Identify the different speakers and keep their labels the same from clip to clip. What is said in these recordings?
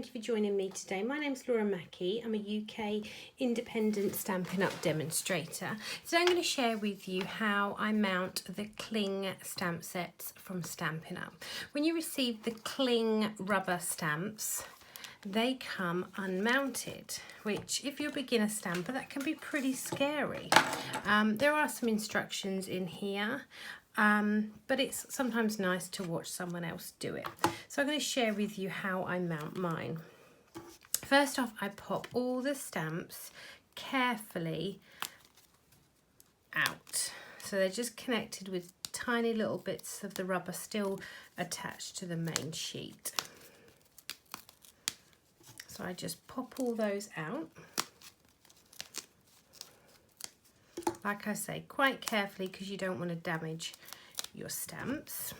Speaker 1: you for joining me today. My name's Mackie. I'm a UK independent Stampin' Up demonstrator. Today I'm going to share with you how I mount the cling stamp sets from Stampin' Up. When you receive the cling rubber stamps, they come unmounted, which if you're a beginner stamper, that can be pretty scary. There are some instructions in here. But it's sometimes nice to watch someone else do it. So I'm going to share with you how I mount mine. First off, I pop all the stamps carefully out. So they're just connected with tiny little bits of the rubber still attached to the main sheet. So I just pop all those out. Like I say, quite carefully because you don't want to damage your stamps.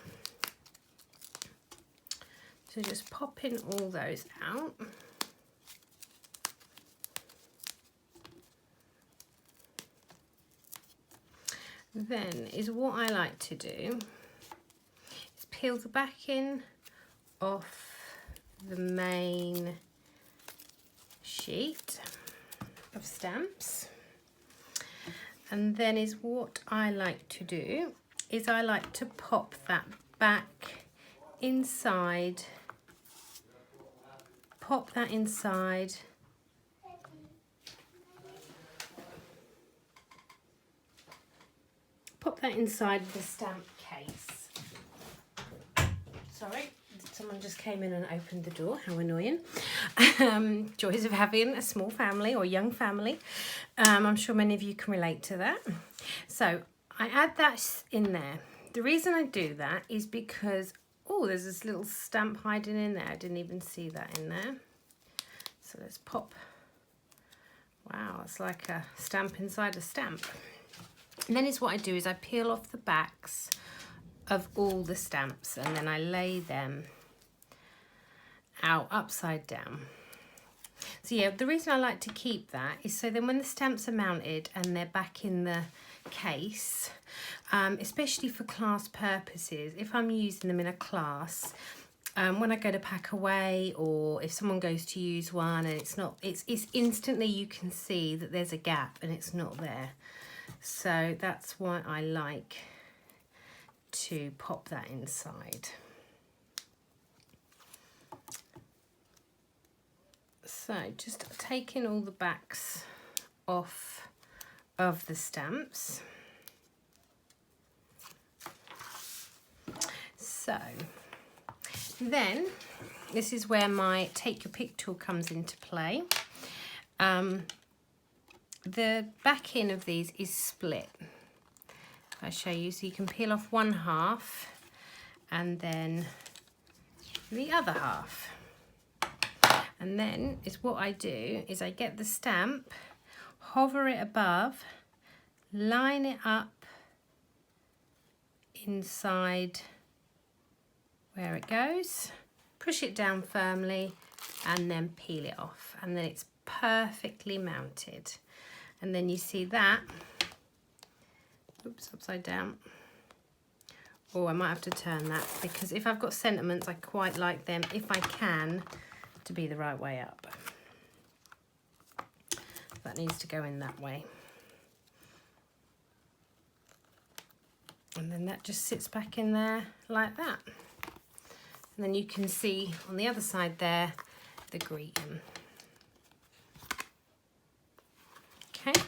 Speaker 1: So just popping all those out. Then is what I like to do is peel the backing off the main sheet of stamps. And then is what I like to do is I like to pop that back inside, pop that inside the stamp case. Sorry, someone just came in and opened the door, how annoying. Joys of having a small family or young family. I'm sure many of you can relate to that. So I add that in there. The reason I do that is because, oh, there's this little stamp hiding in there. I didn't even see that in there. So let's pop. Wow, it's like a stamp inside a stamp. And then is what I do is I peel off the backs of all the stamps and then I lay them out upside down. So yeah, the reason I like to keep that is so then when the stamps are mounted and they're back in the case, especially for class purposes, if I'm using them in a class, when I go to pack away or if someone goes to use one and it's instantly you can see that there's a gap and it's not there. So that's why I like to pop that inside. So just taking all the backs off of the stamps. So then this is where my take your pick tool comes into play. The backing of these is split. I'll show you, so you can peel off one half and then the other half. And then is what I do is I get the stamp, hover it above, line it up inside where it goes, push it down firmly and then peel it off, and then it's perfectly mounted. And then you see that, oops, upside down. Oh, I might have to turn that because if I've got sentiments, I quite like them, if I can, to be the right way up. That needs to go in that way. And then that just sits back in there like that. And then you can see on the other side there, the greeting. Okay,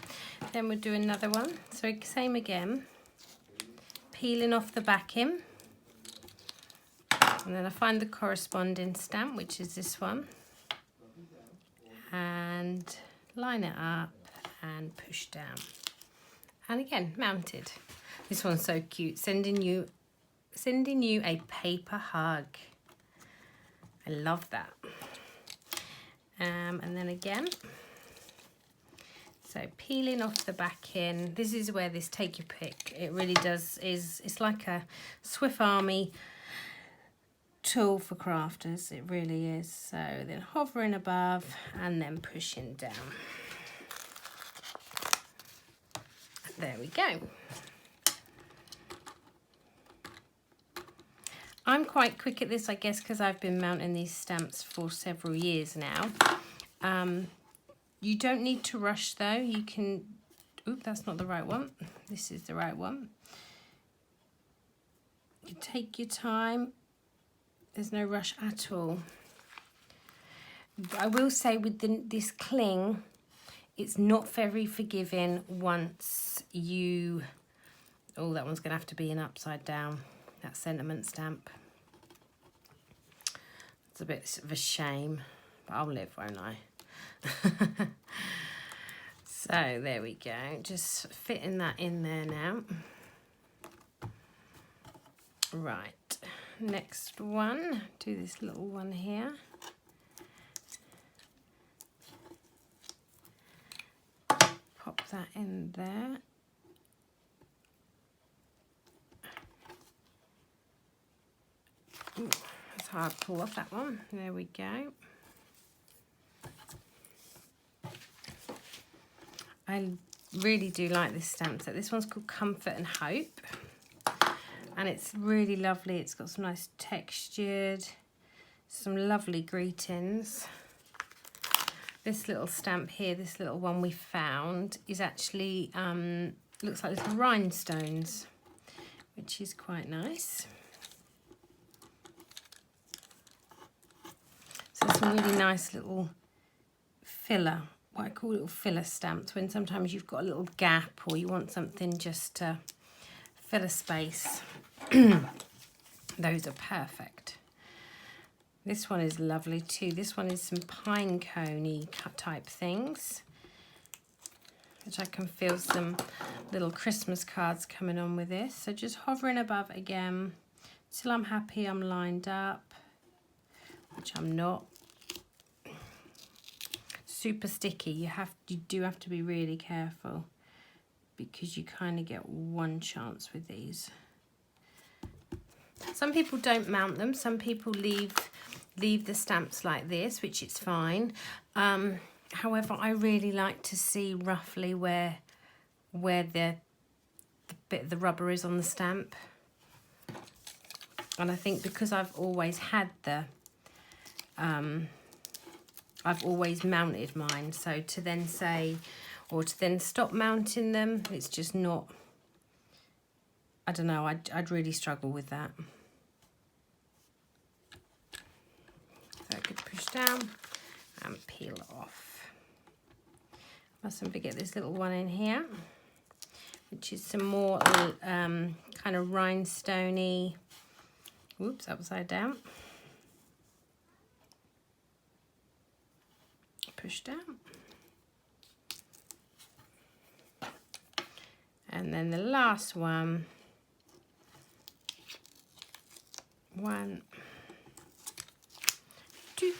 Speaker 1: then we'll do another one. So same again, peeling off the backing. And then I find the corresponding stamp, which is this one, and line it up and push down. And again, mounted. This one's so cute, sending you a paper hug. I love that. And then again, so peeling off the backing. This is where this take your pick, it really does, it's like a Swift Army tool for crafters, it really is. So then hovering above and then pushing down. There we go. I'm quite quick at this, I guess, because I've been mounting these stamps for several years now. You don't need to rush though. You can, oop, that's not the right one. This is the right one. You take your time. There's no rush at all. I will say with this cling, it's not very forgiving once you, oh, that one's going to have to be an upside down, that sentiment stamp. It's a bit of a shame, but I'll live, won't I? So there we go, just fitting that in there now. Right, next one, do this little one here. Pop that in there. Ooh, it's hard to pull off that one. There we go. I really do like this stamp set. This one's called Comfort and Hope. And it's really lovely. It's got some nice textured, some lovely greetings. This little stamp here, this little one we found, is actually, looks like little rhinestones, which is quite nice. So some really nice little filler, what I call little filler stamps, when sometimes you've got a little gap or you want something just to fill a space. Those are perfect. This one is lovely too. This one is some pine cone-y type things, which I can feel some little Christmas cards coming on with this. So just hovering above again till I'm happy I'm lined up, which I'm not. Super sticky. You do have to be really careful because you kind of get one chance with these. Some people don't mount them. Some people leave the stamps like this, which is fine. However, I really like to see roughly where the bit of the rubber is on the stamp. And I think because I've always had the I've always mounted mine, so to then say, or to then stop mounting them, it's just not, I don't know, I'd really struggle with that. So I could push down and peel it off. Mustn't forget this little one in here, which is some more kind of rhinestoney, whoops, upside down. Push down. And then the last one, one, two.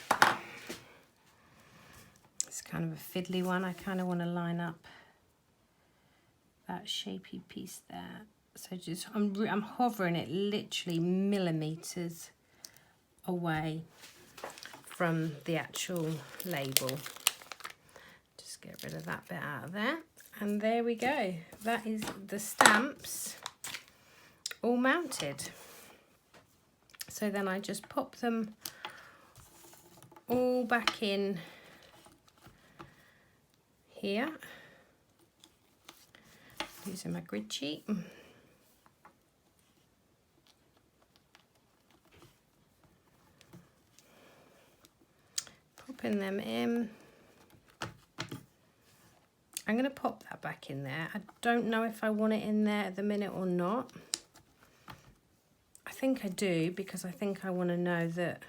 Speaker 1: It's kind of a fiddly one. I kind of want to line up that shapy piece there. So just, I'm hovering it literally millimeters away from the actual label. Just get rid of that bit out of there. And there we go. That is the stamps all mounted. So then I just pop them all back in here using my grid sheet. Popping them in. I'm going to pop that back in there. I don't know if I want it in there at the minute or not. I think I do, because I think I want to know that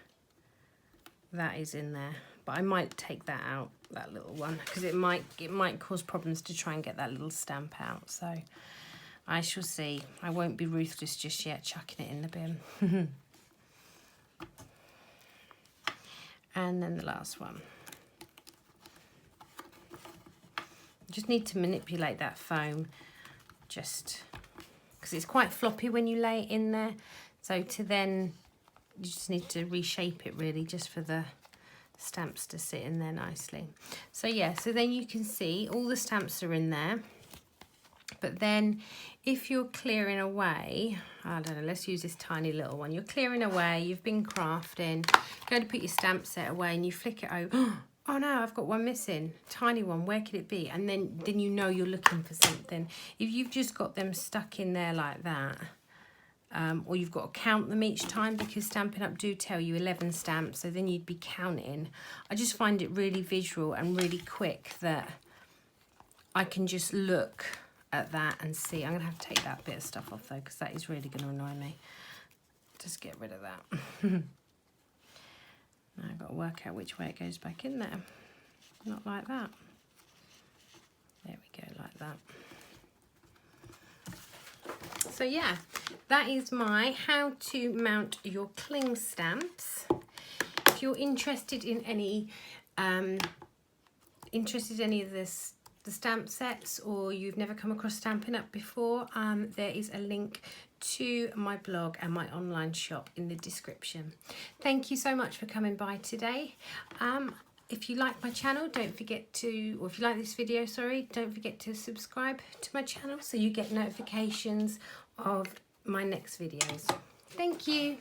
Speaker 1: that is in there. But I might take that out, that little one, because it might cause problems to try and get that little stamp out. So I shall see. I won't be ruthless just yet, chucking it in the bin. And then the last one. Just need to manipulate that foam, just because it's quite floppy when you lay it in there. So to then, you just need to reshape it really, just for the stamps to sit in there nicely. So yeah, so then you can see all the stamps are in there. But then if you're clearing away, I don't know, let's use this tiny little one. You're clearing away, you've been crafting, going to put your stamp set away and you flick it over. Oh no, I've got one missing, tiny one, where could it be? And then you know you're looking for something. If you've just got them stuck in there like that, or you've got to count them each time, because Stampin' Up! Do tell you 11 stamps, so then you'd be counting. I just find it really visual and really quick that I can just look at that and see. I'm going to have to take that bit of stuff off though, because that is really going to annoy me. Just get rid of that. Now I've got to work out which way it goes back in there. Not like that. There we go, like that. So yeah, that is my how to mount your cling stamps. If you're interested in any of this, the stamp sets, or you've never come across Stampin' Up! Before, there is a link to my blog and my online shop in the description. Thank you so much for coming by today. If you like my channel, don't forget to, or if you like this video, sorry, don't forget to subscribe to my channel so you get notifications of my next videos. Thank you.